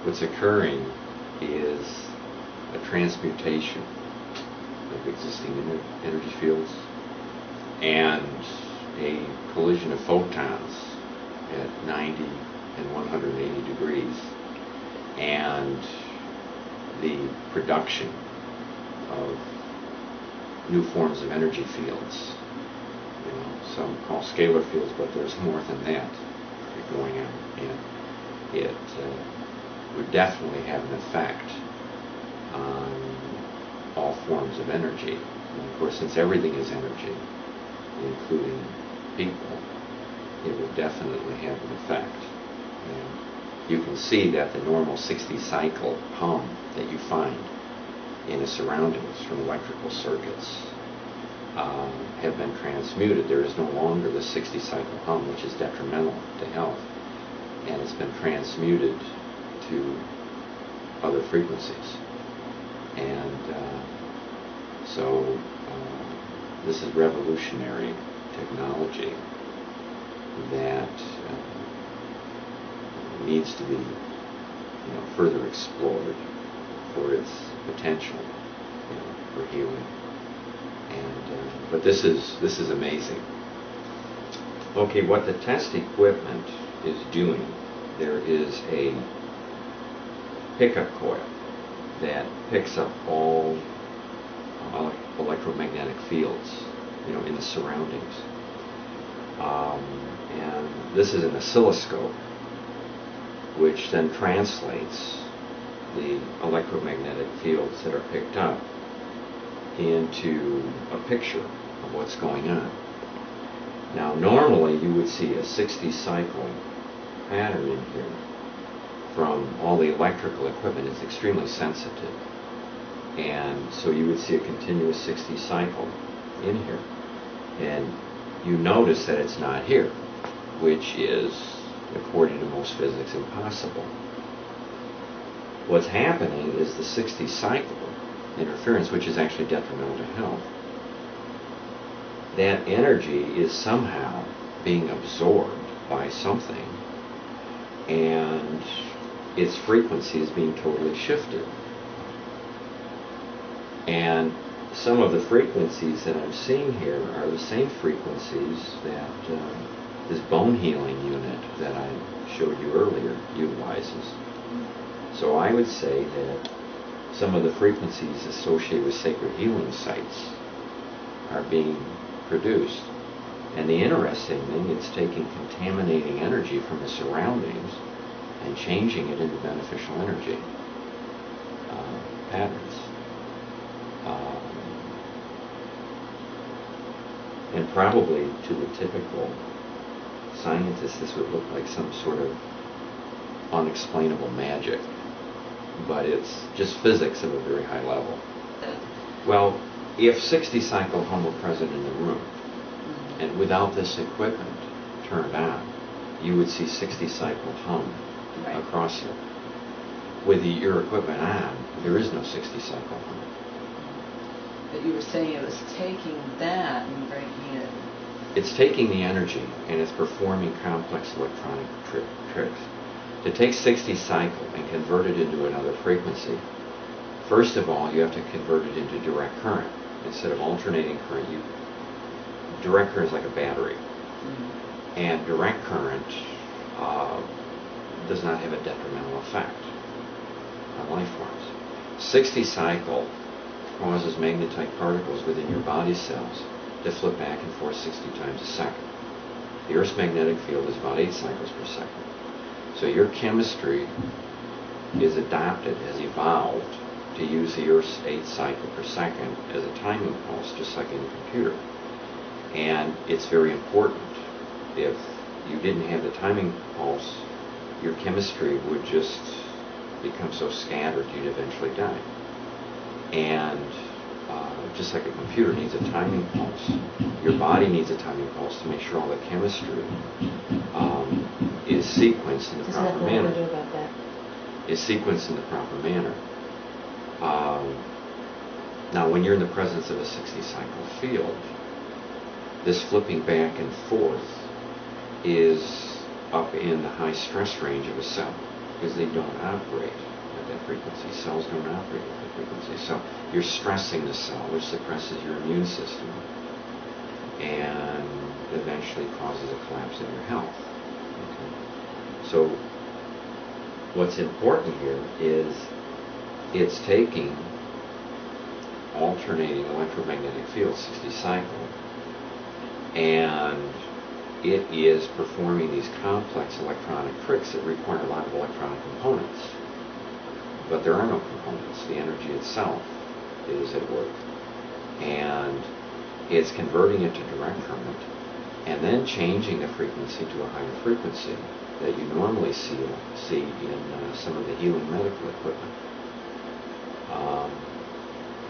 what's occurring is a transmutation of existing energy fields and a collision of photons at 90 and 180 degrees, and the production of new forms of energy fields. You know, some call scalar fields, but there's more than that going on, and it would definitely have an effect on all forms of energy. And of course, since everything is energy, including people, it would definitely have an effect. And you can see that the normal 60-cycle hum that you find in the surroundings from electrical circuits have been transmuted. There is no longer the 60-cycle hum, which is detrimental to health, and it's been transmuted to other frequencies. And so this is revolutionary technology that needs to be further explored for its potential for healing. And but this is amazing. Okay, what the test equipment is doing, there is a pickup coil that picks up all electromagnetic fields, in the surroundings. And this is an oscilloscope, which then translates the electromagnetic fields that are picked up into a picture of what's going on. Now, normally you would see a 60-cycle pattern in here from all the electrical equipment. It's extremely sensitive. And so you would see a continuous 60-cycle in here. And you notice that it's not here, which is, according to most physics, impossible. What's happening is the 60-cycle interference, which is actually detrimental to health, that energy is somehow being absorbed by something, and its frequency is being totally shifted. And some of the frequencies that I'm seeing here are the same frequencies that this bone healing unit that I showed you earlier utilizes. So I would say that some of the frequencies associated with sacred healing sites are being produced. And the interesting thing, it's taking contaminating energy from the surroundings and changing it into beneficial energy patterns. And probably to the typical scientist, this would look like some sort of unexplainable magic, but it's just physics of a very high level. Well, if 60-cycle hum were present in the room, and without this equipment turned on, you would see 60-cycle hum across it. With your equipment on, there is no 60-cycle hum. But you were saying it was taking that and breaking it. It's taking the energy and it's performing complex electronic tricks. To take 60-cycle and convert it into another frequency, first of all, you have to convert it into direct current. Instead of alternating current, direct current is like a battery. Mm-hmm. And direct current does not have a detrimental effect on life forms. 60-cycle causes magnetite particles within your body cells to flip back and forth 60 times a second. The Earth's magnetic field is about 8 cycles per second. So your chemistry is adapted, has evolved to use the Earth's 8 cycle per second as a timing pulse, just like in a computer. And it's very important. If you didn't have the timing pulse, your chemistry would just become so scattered you'd eventually die. And just like a computer needs a timing pulse, your body needs a timing pulse to make sure all the chemistry is sequenced in the proper manner. Do about that? Is sequenced in the proper manner. Now, when you're in the presence of a 60-cycle field, this flipping back and forth is up in the high stress range of a cell. because they don't operate at that frequency. Cells don't operate at that frequency. So you're stressing the cell, which suppresses your immune system and eventually causes a collapse in your health. Okay. So what's important here is it's taking alternating electromagnetic fields, 60 cycle, and it is performing these complex electronic tricks that require a lot of electronic components. But there are no components. The energy itself is at work. And it's converting it to direct current and then changing the frequency to a higher frequency that you normally see in some of the healing medical equipment.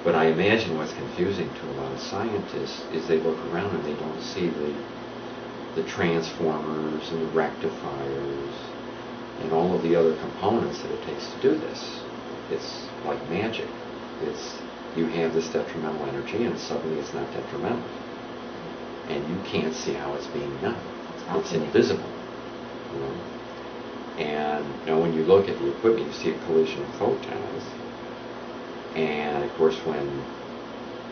But I imagine what's confusing to a lot of scientists is they look around and they don't see the transformers and the rectifiers and all of the other components that it takes to do this. It's like magic. You have this detrimental energy and suddenly it's not detrimental. And you can't see how it's being done. It's invisible. You know? And when you look at the equipment, you see a collision of photons. And of course, when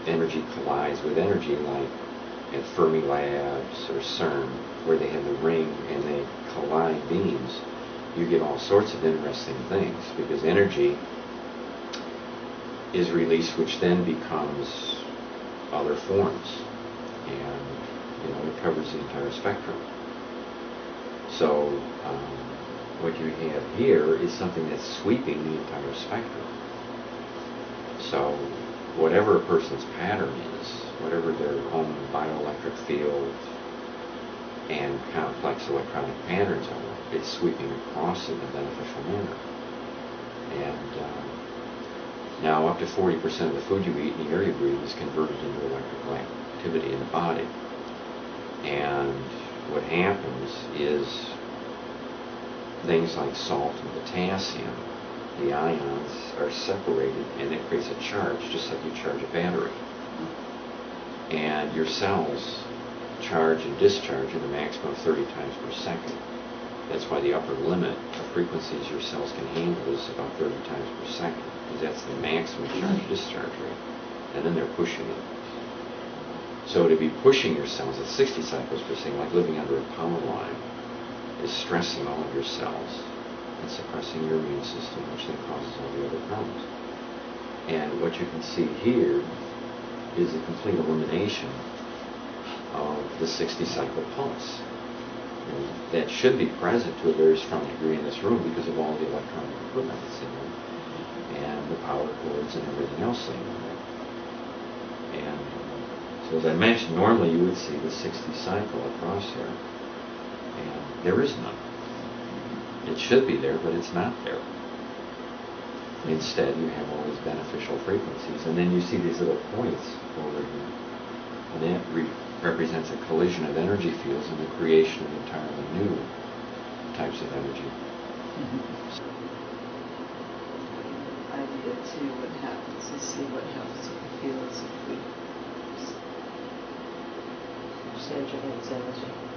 energy collides with energy, like at Fermi Labs or CERN, where they have the ring and they collide beams, you get all sorts of interesting things because energy is released, which then becomes other forms, and it covers the entire spectrum. So what you have here is something that's sweeping the entire spectrum. So whatever a person's pattern is, whatever their own bioelectric field and complex electronic patterns are, it's sweeping across in a beneficial manner. And now up to 40% of the food you eat and the air you breathe is converted into electrical activity in the body. And what happens is things like salt and potassium, the ions are separated and it creates a charge, just like you charge a battery. And your cells charge and discharge at a maximum of 30 times per second. That's why the upper limit of frequencies your cells can handle is about 30 times per second, because that's the maximum charge-discharge rate. And then they're pushing it. So to be pushing your cells at 60 cycles per second, like living under a power line, is stressing all of your cells and suppressing your immune system, which then causes all the other problems. And what you can see here is a complete elimination of the 60 cycle pulse. And that should be present to a very strong degree in this room because of all the electronic equipment that's in there and the power cords and everything else laying in there. And so as I mentioned, normally you would see the 60 cycle across here, and there is none. It should be there, but it's not there. Instead, you have all these beneficial frequencies, and then you see these little points over here, and that represents a collision of energy fields and the creation of entirely new types of energy. Idea too, what happens, you see what happens with the fields if we Saturate energy.